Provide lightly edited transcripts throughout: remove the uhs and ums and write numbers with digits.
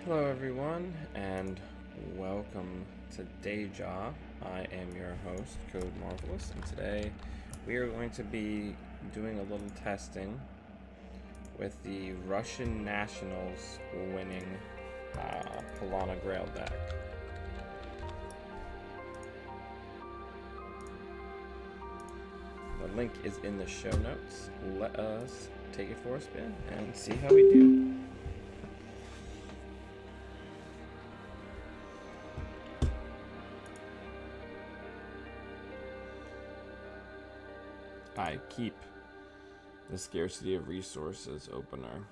Hello everyone and welcome to Day Job. I am your host, Code Marvelous, and today we are going to be doing a little testing with the Russian Nationals winning Polana Grail deck. The link is in the show notes. Let us take it for a spin and see how we do. I keep the scarcity of resources opener.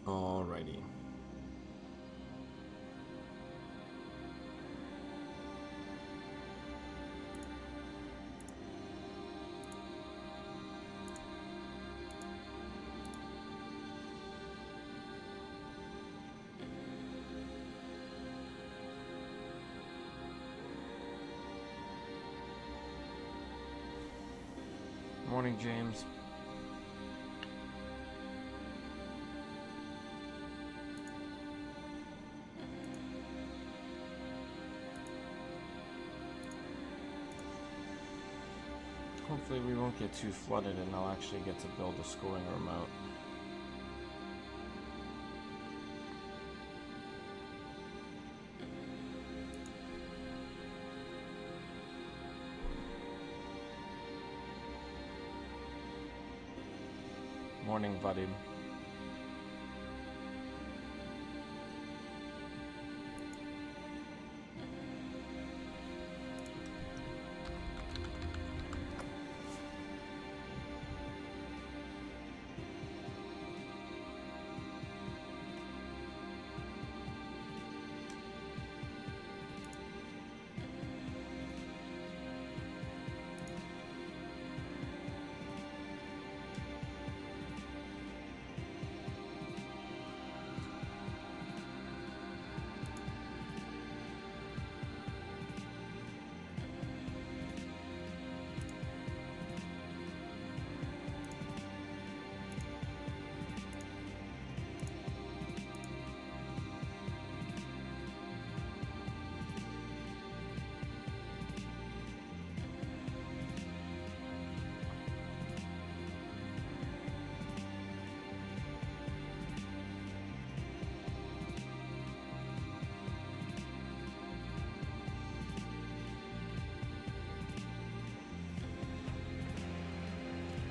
Alrighty. Morning, James. Hopefully we won't get too flooded and I'll actually get to build a scoring remote. Morning, buddy.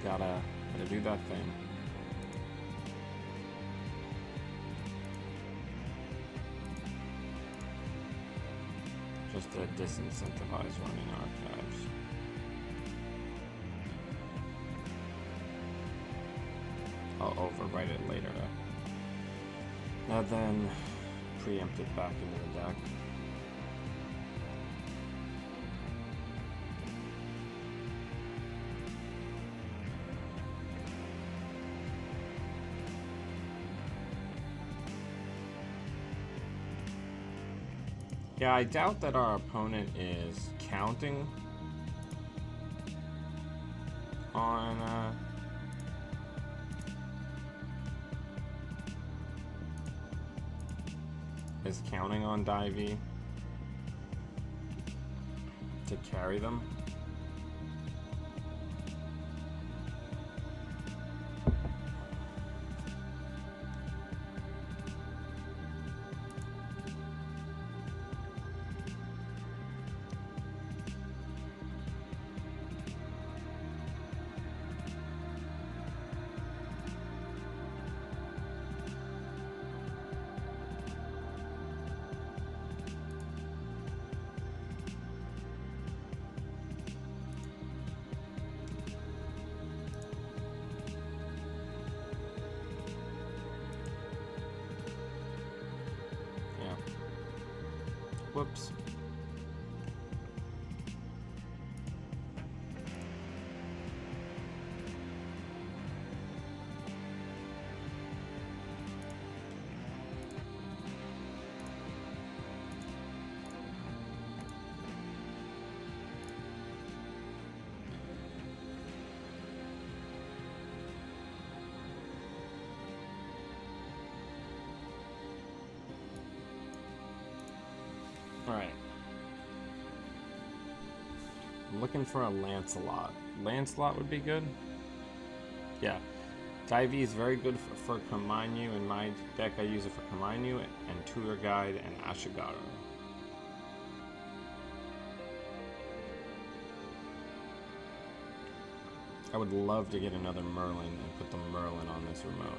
Gotta do that thing. Just to disincentivize running archives. I'll overwrite it later and then preempt it back into the deck. Yeah, I doubt that our opponent is counting on Divey to carry them. Whoops. Alright. I'm looking for a Lancelot. Lancelot would be good? Yeah. Divey is very good for Komanyu. In my deck, I use it for Komanyu and Tour Guide and Ashigaru. I would love to get another Merlin and put the Merlin on this remote.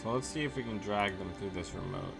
So let's see if we can drag them through this remote.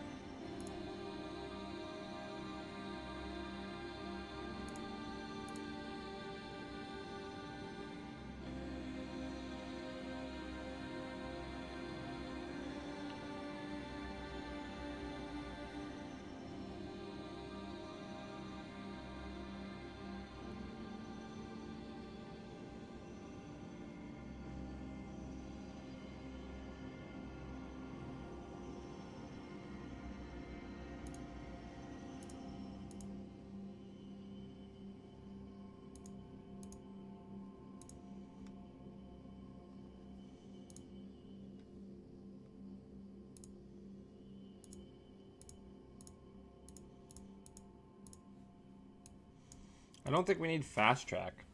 I don't think we need fast track.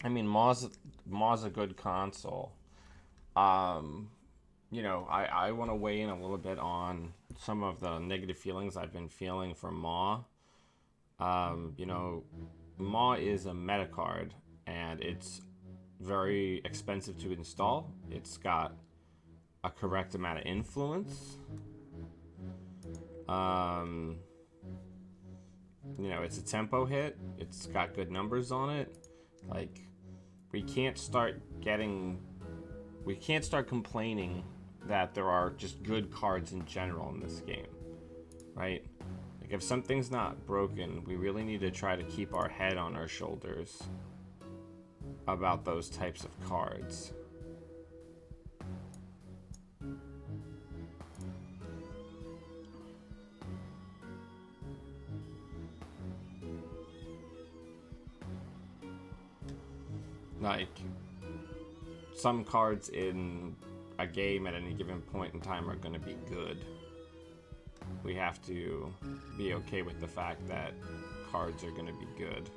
I mean, Maw's a good console. You know, I want to weigh in a little bit on some of the negative feelings I've been feeling for Maw. You know, Maw is a meta card, and it's very expensive to install. It's got a correct amount of influence. You know, it's a tempo hit. It's got good numbers on it. Like, we can't start complaining that there are just good cards in general in this game, right? Like, if something's not broken, we really need to try to keep our head on our shoulders about those types of cards. Like, some cards in a game at any given point in time are going to be good. We have to be okay with the fact that cards are going to be good.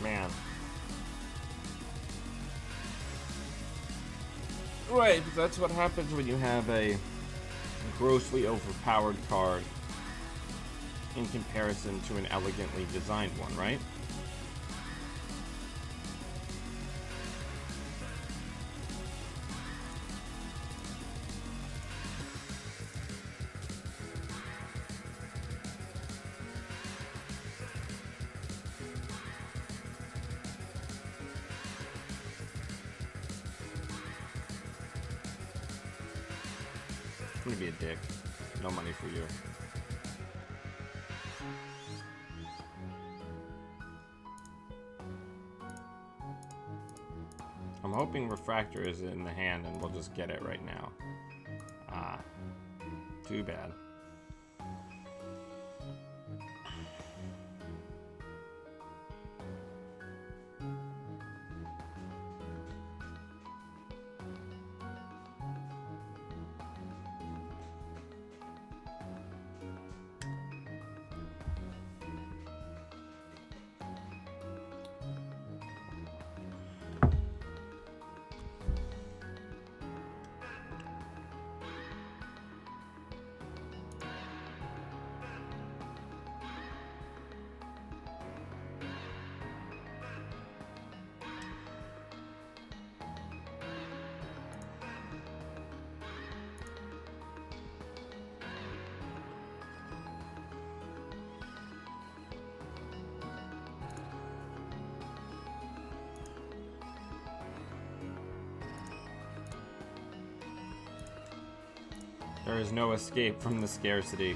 Man. Right, that's what happens when you have a grossly overpowered card in comparison to an elegantly designed one, right? I'm gonna be a dick. No money for you. I'm hoping Refractor is in the hand and we'll just get it right now. Ah, too bad. There is no escape from the scarcity.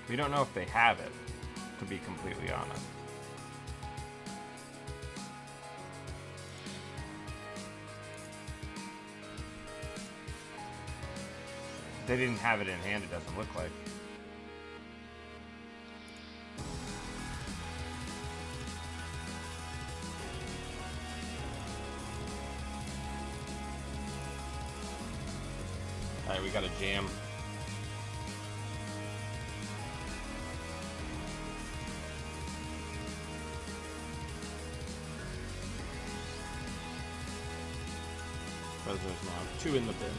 We don't know if they have it, to be completely honest. They didn't have it in hand, it doesn't look like. Alright, we got a jam. President's Mob. 2 in the bin.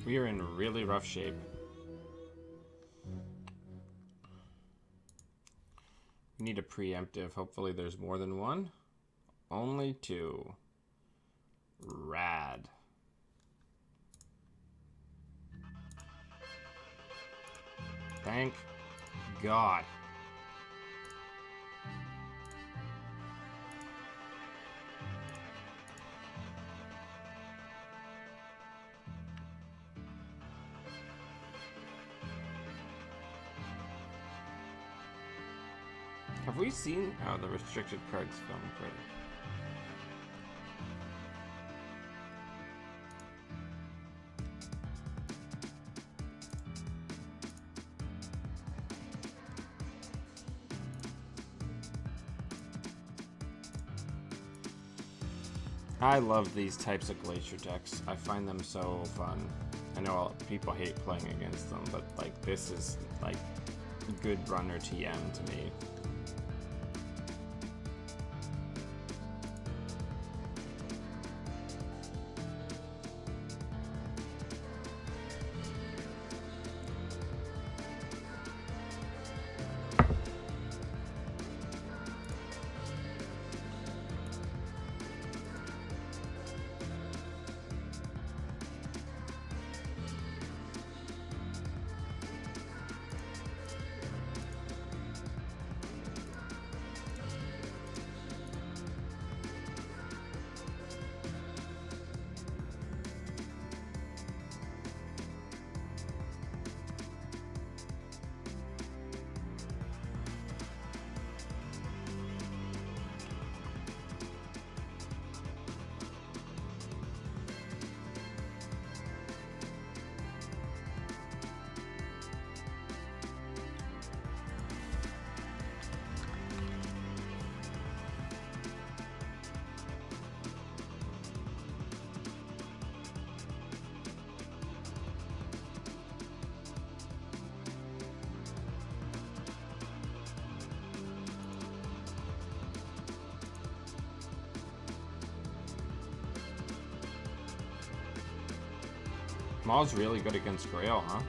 We are in really rough shape. We need a preemptive. Hopefully there's more than one. Only 2. Rad. Thank God. Have we seen the restricted cards film credit? I love these types of glacier decks. I find them so fun. I know people hate playing against them, but like this is like good runner TM to me. Maul's really good against Grail, huh?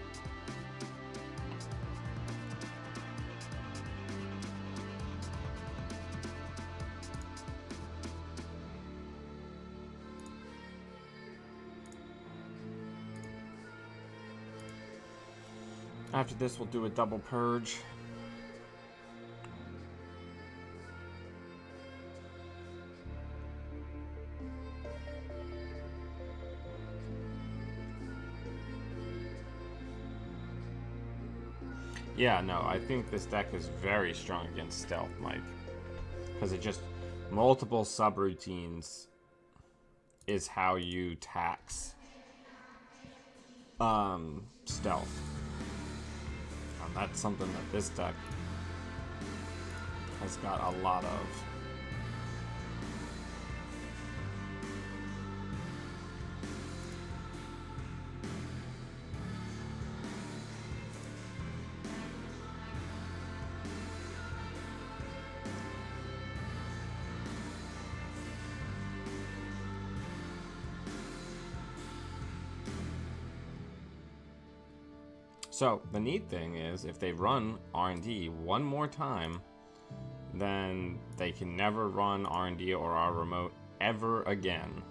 After this, we'll do a double purge. Yeah, no, I think this deck is very strong against Stealth, Mike. Because it just, multiple subroutines is how you tax Stealth. And that's something that this deck has got a lot of. So the neat thing is, if they run R&D one more time, then they can never run R&D or R remote ever again.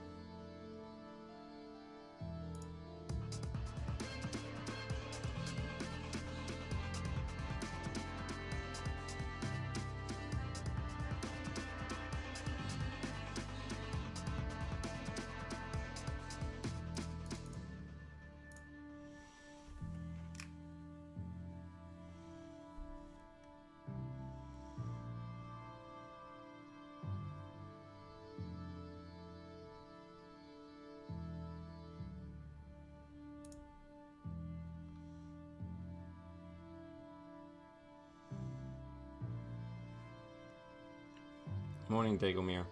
Morning, Dagomir.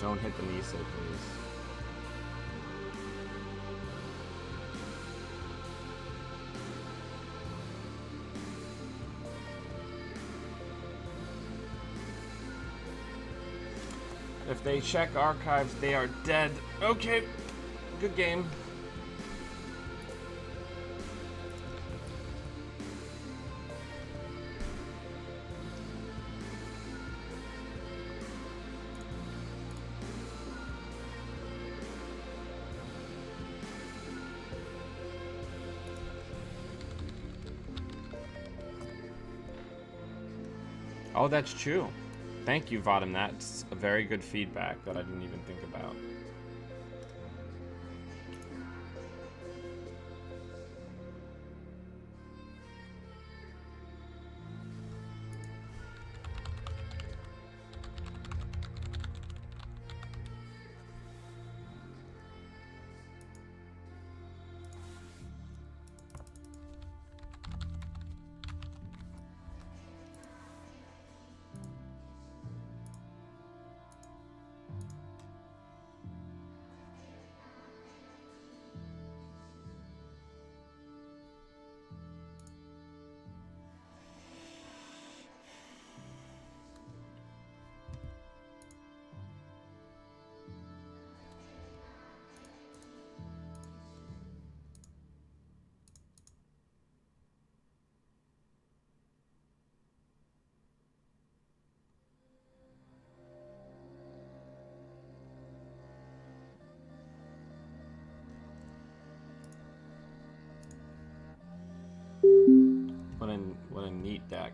Don't hit the Nise, please. If they check archives, they are dead. Okay, good game. Oh, that's true. Thank you, Vadim. That's a very good feedback that I didn't even think about. What a neat deck.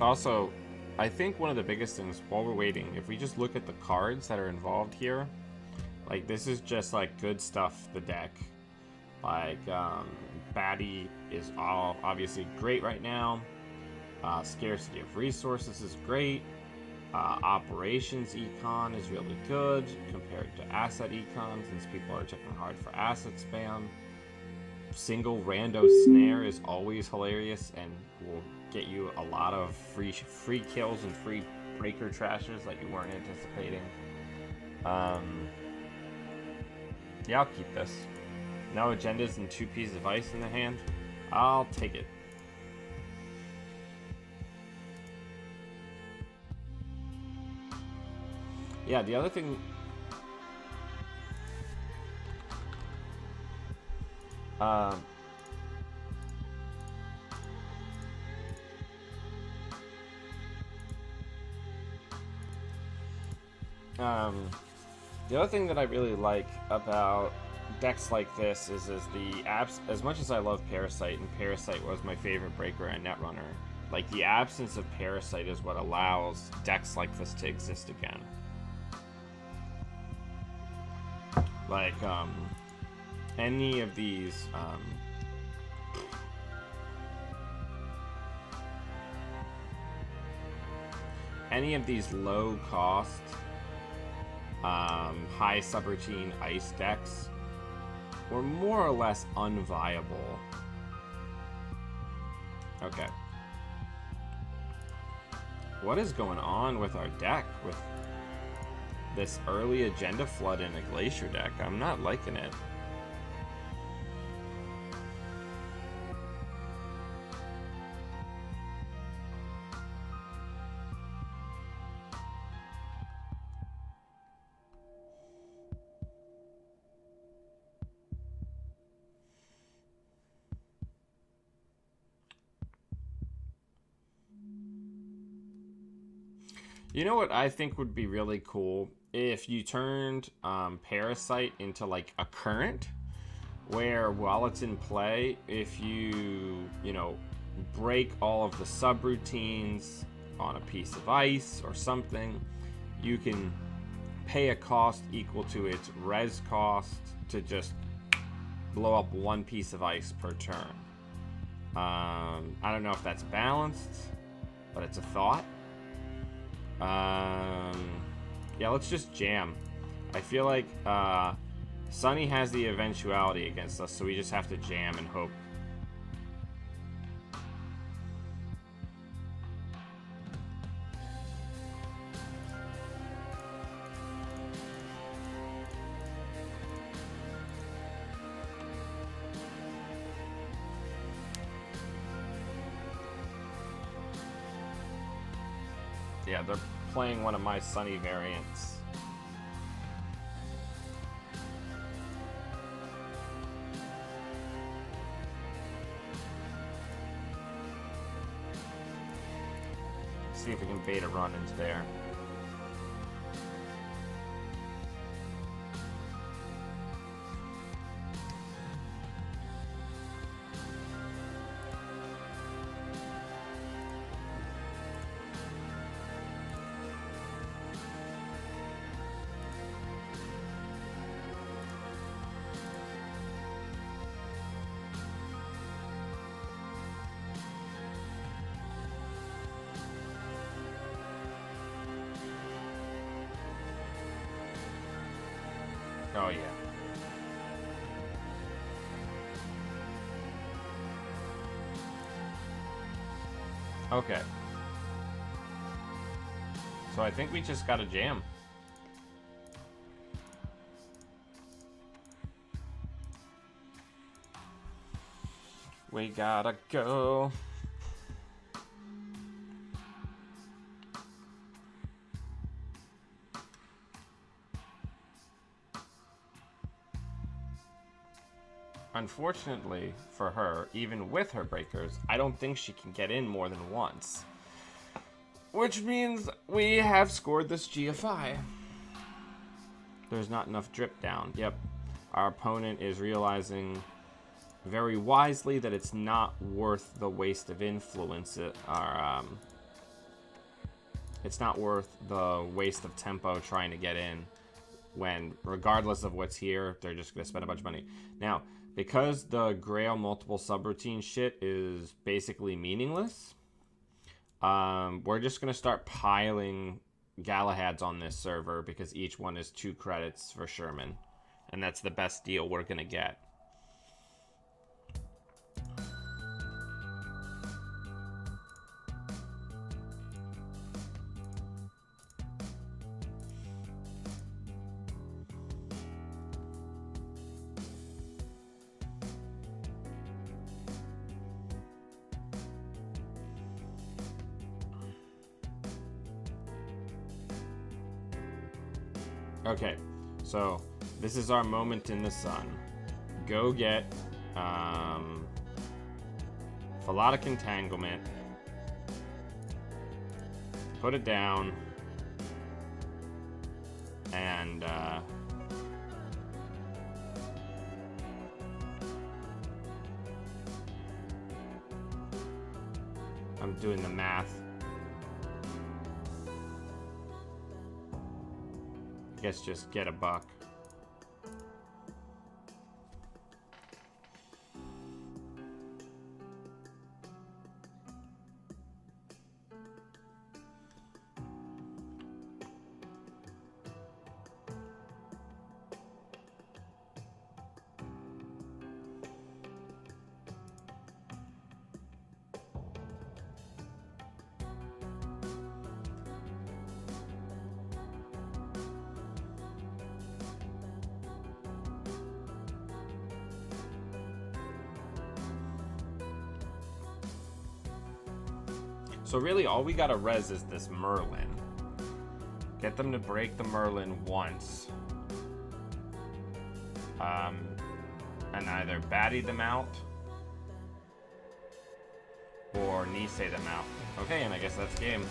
Also, I think one of the biggest things while we're waiting, if we just look at the cards that are involved here, like this is just like good stuff, the deck. Like, Batty is all obviously great right now. Scarcity of resources is great. Operations econ is really good compared to asset econ, since people are checking hard for asset spam. Single rando snare is always hilarious and will get you a lot of free kills and free breaker trashes that you weren't anticipating. Yeah, I'll keep this. No agendas and 2 pieces of ice in the hand. I'll take it. Yeah, the other thing... the other thing that I really like about decks like this is the abs. As much as I love Parasite, and Parasite was my favorite breaker and Netrunner, like the absence of Parasite is what allows decks like this to exist again. Like any of these low cost high subroutine ice decks were more or less unviable. Okay. What is going on with our deck with this early agenda flood in a Glacier deck? I'm not liking it. You know what I think would be really cool? If you turned Parasite into like a current, where while it's in play, if you break all of the subroutines on a piece of ice or something, you can pay a cost equal to its res cost to just blow up 1 piece of ice per turn. I don't know if that's balanced, but it's a thought. Yeah, let's just jam. I feel like Sunny has the eventuality against us, so we just have to jam and hope. Yeah, they're playing one of my Sunny variants. See if we can bait a run into there. Oh, yeah. Okay. So I think we just got a jam. We gotta go. Unfortunately for her, even with her breakers, I don't think she can get in more than once. Which means we have scored this GFI. There's not enough drip down. Yep. Our opponent is realizing very wisely that it's not worth the waste of influence. It's not worth the waste of tempo trying to get in when, regardless of what's here, they're just going to spend a bunch of money. Now, because the Grail multiple subroutine shit is basically meaningless, we're just going to start piling Galahads on this server because each one is 2 credits for Sherman. And that's the best deal we're going to get. Okay, so this is our moment in the sun. Go get Philotic Entanglement. Put it down. And I'm doing the math. I guess just get a buck. So really all we gotta res is this Merlin. Get them to break the Merlin once. And either baddie them out or Nisei them out. Okay, and I guess that's game.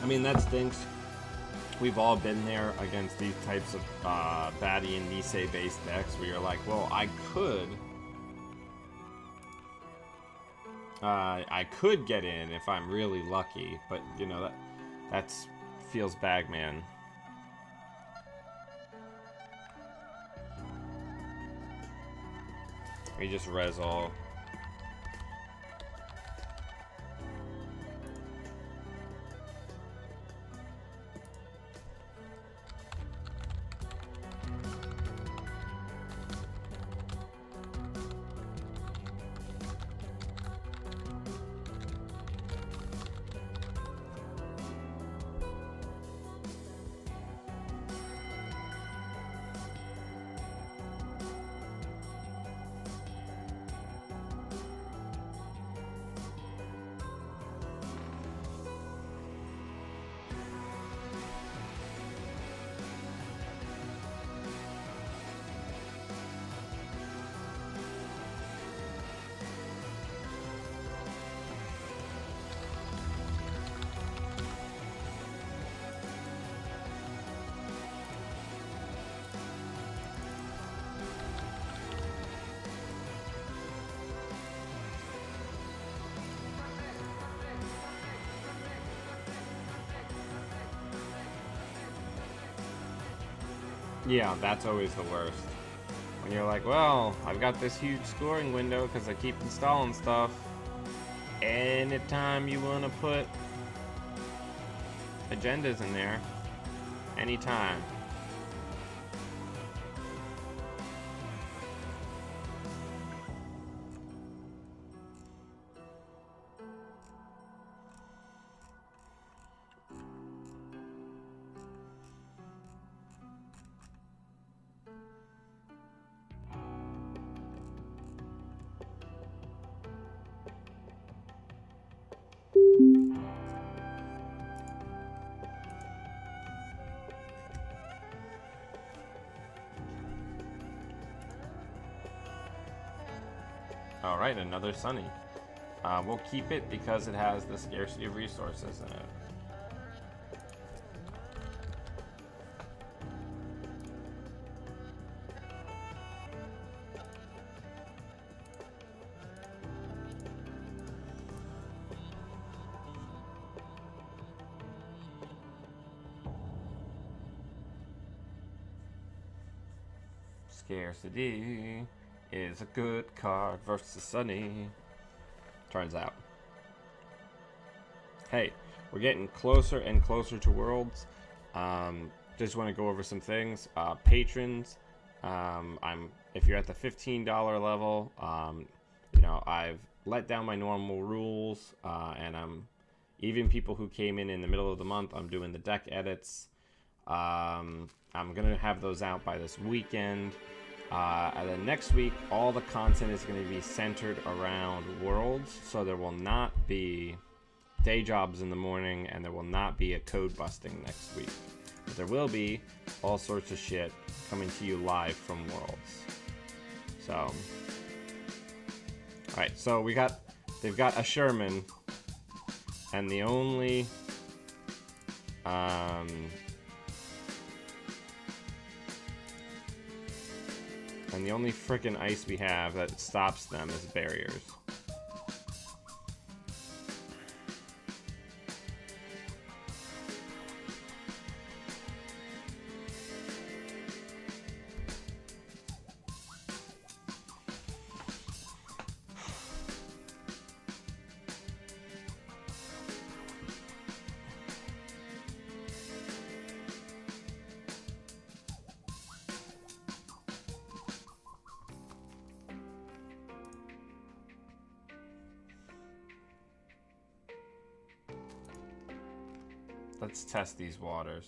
I mean, that stinks. We've all been there against these types of baddie and Nisei based decks where you're like, well, I could get in if I'm really lucky, but you know that's feels Bagman. We just res all. Yeah, that's always the worst. When you're like, well, I've got this huge scoring window because I keep installing stuff. Anytime you want to put agendas in there, anytime. Alright, another Sunny. We'll keep it because it has the scarcity of resources in it. Scarcity is a good card versus Sunny. Turns out. Hey, we're getting closer and closer to Worlds. Just want to go over some things. Patrons, if you're at the $15 level, you know, I've let down my normal rules, and even people who came in the middle of the month, I'm doing the deck edits. I'm gonna have those out by this weekend. And then next week, all the content is going to be centered around Worlds, so there will not be day jobs in the morning, and there will not be a code busting next week. But there will be all sorts of shit coming to you live from Worlds. So, alright, so they've got a Sherman, and the only, and the only frickin' ice we have that stops them is barriers. Let's test these waters.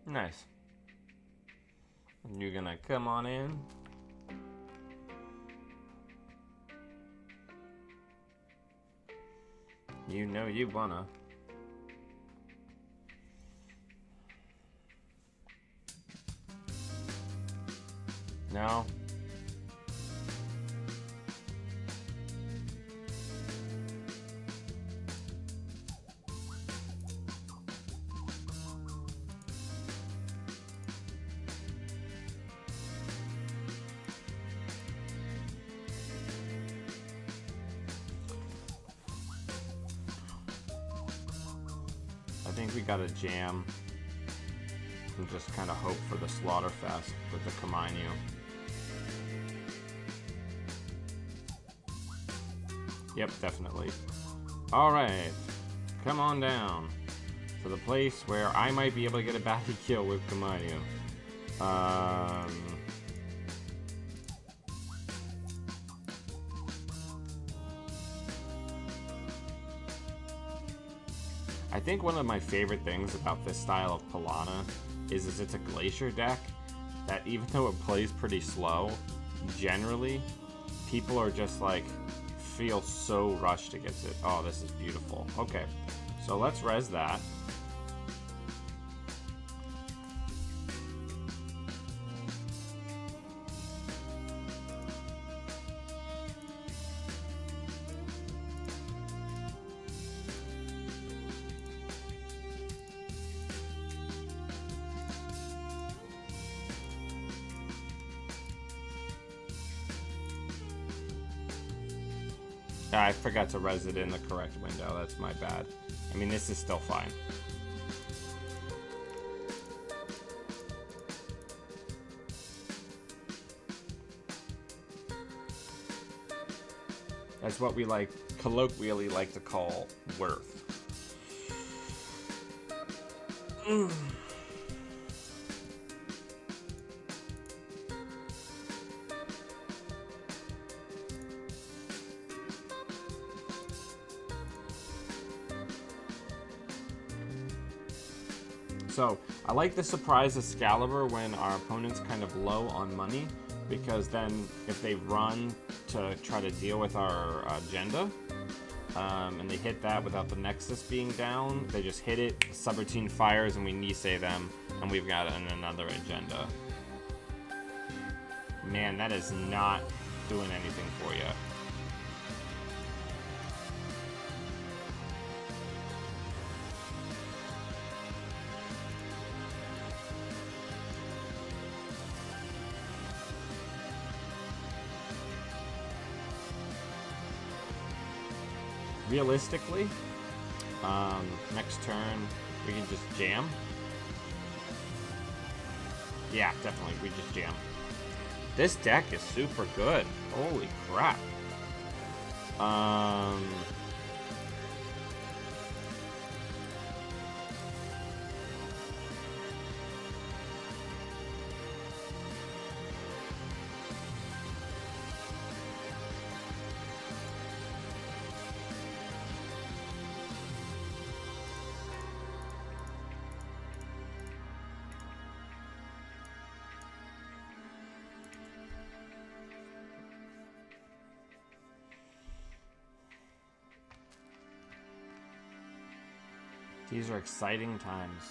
Nice. You're gonna come on in. You know you wanna. No? think we gotta jam and just kind of hope for the Slaughterfest with the Kamainu. Yep, definitely. Alright, come on down to the place where I might be able to get a backy kill with Kamainu. I think one of my favorite things about this style of Pilana is it's a glacier deck that, even though it plays pretty slow, generally people are just like feel so rushed against it. Oh, this is beautiful. Okay, so let's res that. I forgot to res it in the correct window. That's my bad. I mean, this is still fine. That's what we like colloquially like to call worth. So, I like the surprise Excalibur when our opponent's kind of low on money, because then if they run to try to deal with our agenda, and they hit that without the Nexus being down, they just hit it, subroutine fires, and we Nisei them, and we've got another agenda. Man, that is not doing anything for you. Realistically, next turn we can just jam. Yeah, definitely, we just jam. This deck is super good. Holy crap. These are exciting times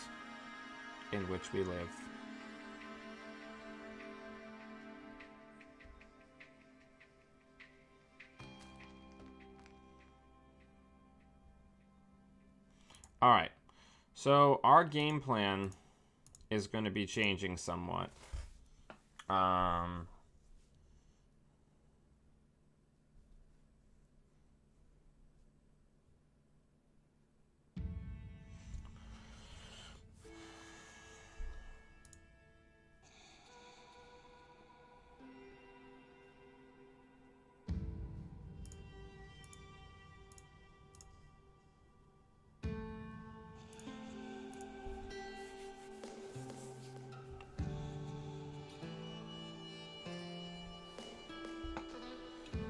in which we live. All right, so our game plan is going to be changing somewhat.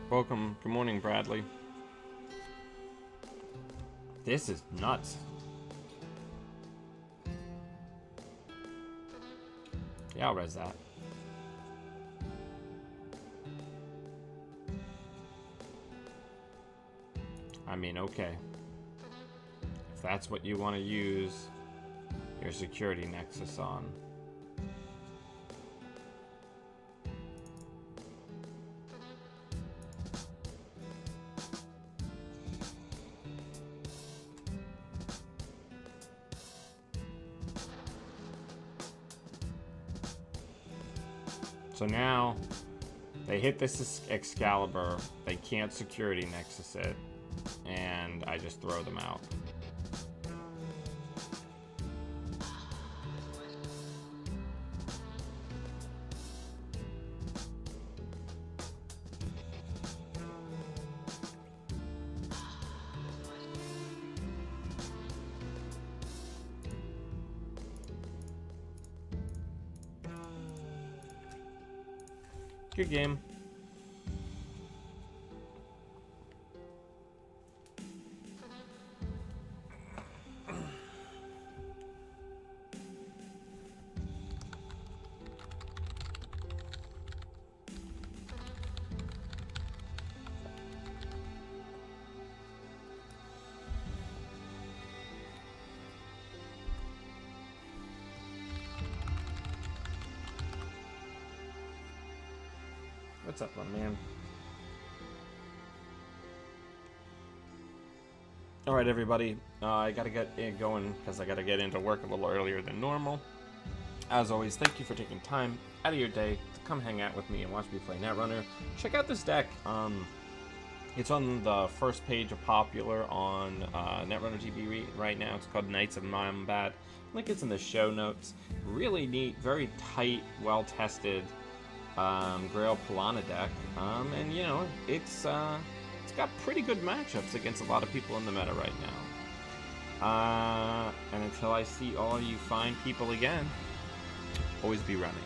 Welcome. Good morning, Bradley. This is nuts. Yeah, I'll res that. I mean, okay. If that's what you want to use your security nexus on. So now, they hit this Excalibur, they can't security nexus it, and I just throw them out. Good game. What's up, my man? Alright, everybody. I gotta get it going because I gotta get into work a little earlier than normal. As always, thank you for taking time out of your day to come hang out with me and watch me play Netrunner. Check out this deck. It's on the first page of Popular on Netrunner TV right now. It's called Knights of Mumbad. Link is in the show notes. Really neat, very tight, well-tested Grail Piranha deck. And, you know, it's got pretty good matchups against a lot of people in the meta right now. And until I see all you fine people again, always be running.